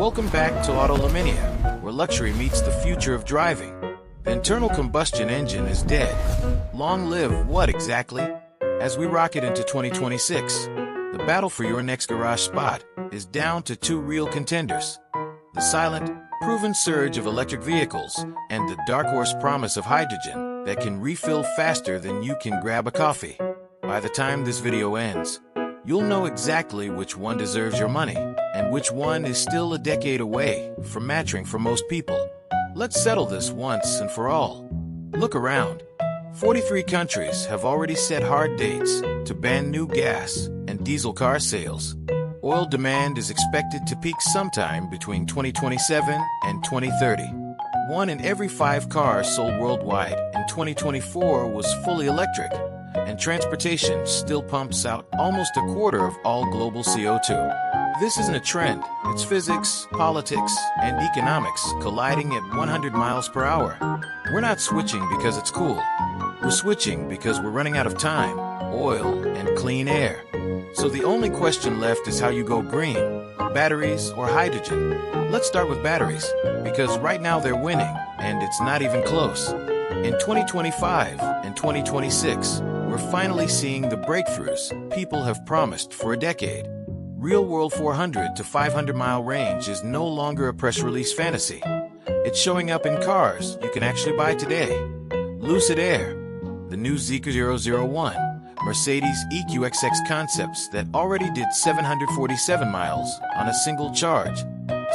Welcome back to AutoLumina, where luxury meets the future of driving. The internal combustion engine is dead. Long live what exactly? As we rocket into 2026, the battle for your next garage spot is down to two real contenders. The silent, proven surge of electric vehicles and the dark horse promise of hydrogen that can refill faster than you can grab a coffee. By the time this video ends, you'll know exactly which one deserves your money and which one is still a decade away from matching for most people. Let's settle this once and for all. Look around. 43 countries have already set hard dates to ban new gas and diesel car sales. Oil demand is expected to peak sometime between 2027 and 2030. 1 in every 5 cars sold worldwide in 2024 was fully electric, and transportation still pumps out almost a quarter of all global CO2. This isn't a trend. It's physics, politics, and economics colliding at 100 miles per hour. We're not switching because it's cool. We're switching because we're running out of time, oil, and clean air. So the only question left is how you go green, batteries or hydrogen. Let's start with batteries, because right now they're winning, and it's not even close. In 2025 and 2026, we're finally seeing the breakthroughs people have promised for a decade. Real-world 400 to 500-mile range is no longer a press release fantasy. It's showing up in cars you can actually buy today. Lucid Air, the new Zeekr 001, Mercedes EQXX concepts that already did 747 miles on a single charge.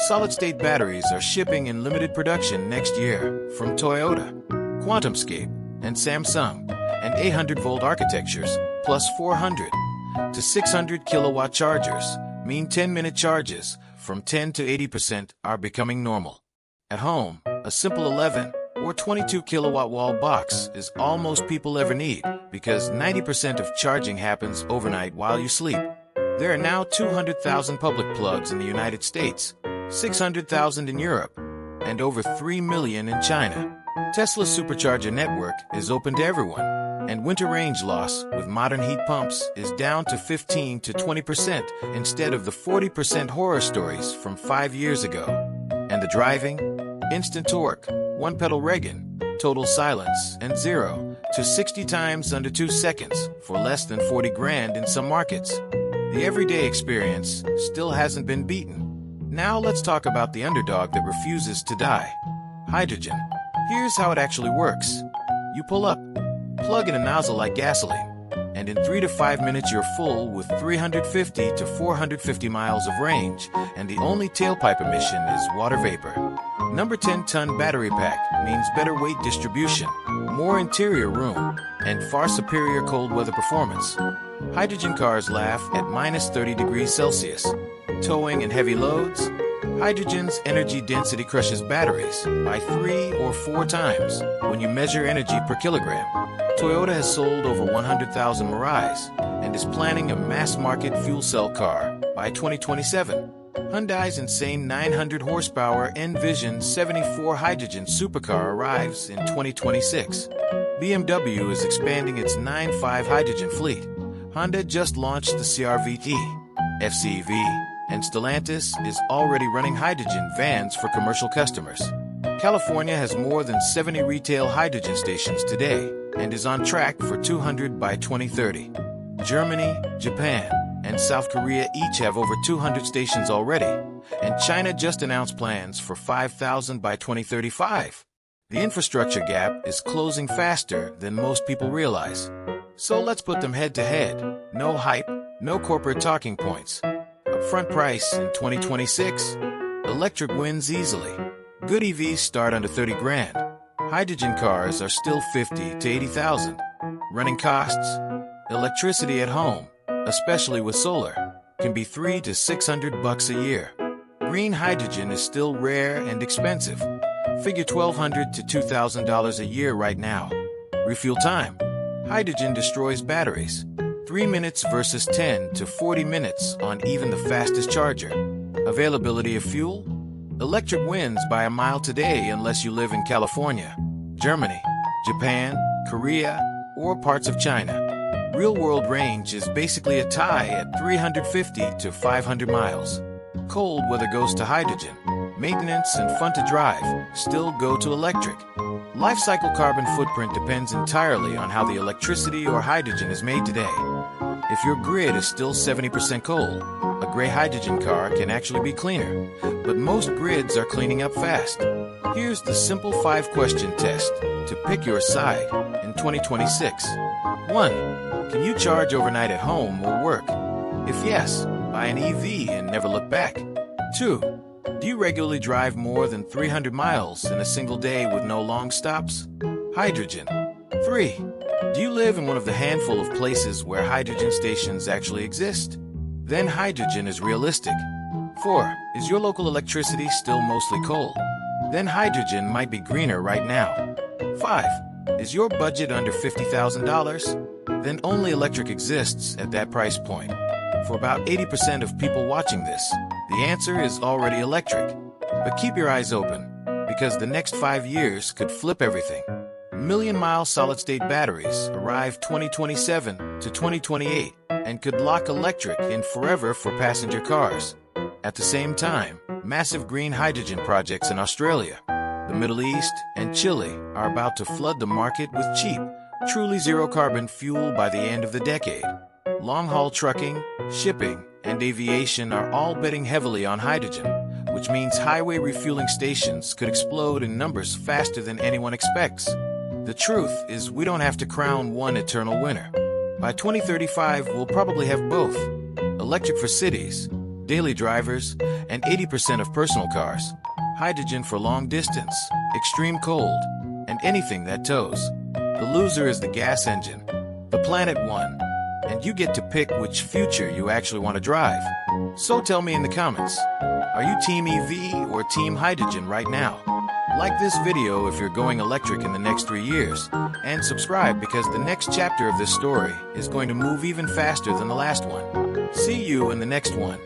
Solid-state batteries are shipping in limited production next year from Toyota, QuantumScape, and Samsung, and 800-volt architectures plus 400 to 600 kilowatt chargers mean 10-minute charges from 10 to 80% are becoming normal. At home, a simple 11 or 22 kilowatt wall box is all most people ever need because 90% of charging happens overnight while you sleep. There are now 200,000 public plugs in the United States, 600,000 in Europe, and over 3 million in China. Tesla's supercharger network is open to everyone, and winter range loss with modern heat pumps is down to 15 to 20% instead of the 40% horror stories from 5 years ago. And the driving? Instant torque, one-pedal Reagan, total silence, and 0 to 60 times under 2 seconds for less than 40 grand in some markets. The everyday experience still hasn't been beaten. Now let's talk about the underdog that refuses to die. Hydrogen. Here's how it actually works. You pull up, plug in a nozzle like gasoline, and in 3 to 5 minutes you're full with 350 to 450 miles of range, and the only tailpipe emission is water vapor. Number 10-ton battery pack means better weight distribution, more interior room, and far superior cold weather performance. Hydrogen cars laugh at minus 30 degrees Celsius. Towing and heavy loads? Hydrogen's energy density crushes batteries by 3 or 4 times when you measure energy per kilogram. Toyota has sold over 100,000 Mirais and is planning a mass-market fuel cell car by 2027. Hyundai's insane 900 horsepower Envision 74 hydrogen supercar arrives in 2026. BMW is expanding its 9.5 hydrogen fleet. Honda just launched the CR-V, FCEV, and Stellantis is already running hydrogen vans for commercial customers. California has more than 70 retail hydrogen stations today and is on track for 200 by 2030. Germany, Japan, and South Korea each have over 200 stations already, and China just announced plans for 5,000 by 2035. The infrastructure gap is closing faster than most people realize. So let's put them head to head. No hype, no corporate talking points. Upfront price in 2026. Electric wins easily. Good EVs start under 30 grand. Hydrogen cars are still 50 to 80,000. Running costs? Electricity at home, especially with solar, can be $300 to $600 a year. Green hydrogen is still rare and expensive. Figure $1,200 to $2,000 a year right now. Refuel time. Hydrogen destroys batteries. 3 minutes versus 10 to 40 minutes on even the fastest charger. Availability of fuel? Electric wins by a mile today unless you live in California, Germany, Japan, Korea, or parts of China. Real-world range is basically a tie at 350 to 500 miles. Cold weather goes to hydrogen. Maintenance and fun to drive still go to electric. Life cycle carbon footprint depends entirely on how the electricity or hydrogen is made today. If your grid is still 70% coal, a gray hydrogen car can actually be cleaner, but most grids are cleaning up fast. Here's the simple 5-question test to pick your side in 2026. 1. Can you charge overnight at home or work? If yes, buy an EV and never look back. 2. Do you regularly drive more than 300 miles in a single day with no long stops? Hydrogen. 3. Do you live in one of the handful of places where hydrogen stations actually exist? Then hydrogen is realistic. 4. Is your local electricity still mostly coal? Then hydrogen might be greener right now. 5. Is your budget under $50,000? Then only electric exists at that price point. For about 80% of people watching this, the answer is already electric. But keep your eyes open, because the next 5 years could flip everything. Million-mile solid-state batteries arrive 2027 to 2028 and could lock electric in forever for passenger cars. At the same time, massive green hydrogen projects in Australia, the Middle East, and Chile are about to flood the market with cheap, truly zero-carbon fuel by the end of the decade. Long-haul trucking, shipping, and aviation are all betting heavily on hydrogen, which means highway refueling stations could explode in numbers faster than anyone expects. The truth is we don't have to crown one eternal winner. By 2035, we'll probably have both. Electric for cities, daily drivers, and 80% of personal cars. Hydrogen for long distance, extreme cold, and anything that tows. The loser is the gas engine. The planet won. And you get to pick which future you actually want to drive. So tell me in the comments, are you Team EV or Team Hydrogen right now? Like this video if you're going electric in the next 3 years, and subscribe because the next chapter of this story is going to move even faster than the last one. See you in the next one.